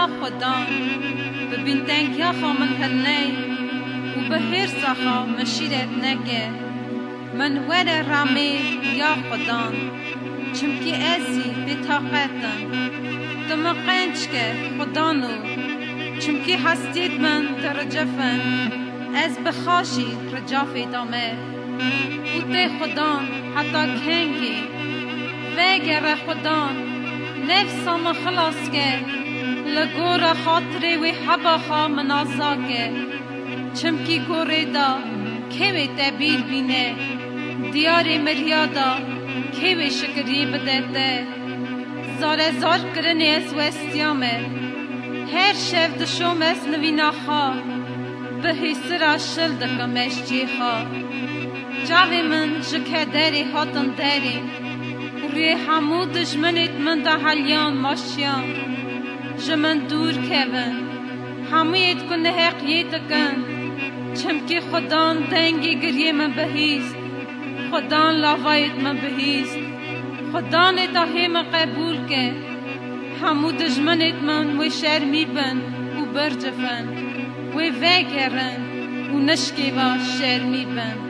یا خدان ببین تنگیا خامن هرنی و به هر سخا مشیرت نگه من ور رامی یا خدان چمکی اسی بطاقتن دم قنچ که خدانو چمکی هستید من در جفن از بخاشی رجافی دامه و تی خدان حتی کنگی وگر خدان نفسم خلاص که لگور خاطری وی حباخا منازا که چمکی گوری دا کیوی تبیر بینه دیاری مریادا کیوی شکری بدهده زار کرنی از وستیامه هر شف دشوم از نوینا خوا به حسرا شل دکمش جی خوا جاوی من جکه داری هاتن داری روی همو دجمنیت من دا حالیان ماشیان جمن دور کهون همویت کنه حقیت کن چمکی خدان دنگی گریه من بهیست خدان لاوایت من بهیست خدان داهی من قبول که همو دجمنیت من و شرمی بن و برجفن و وگرن و نشکی با شرمی بن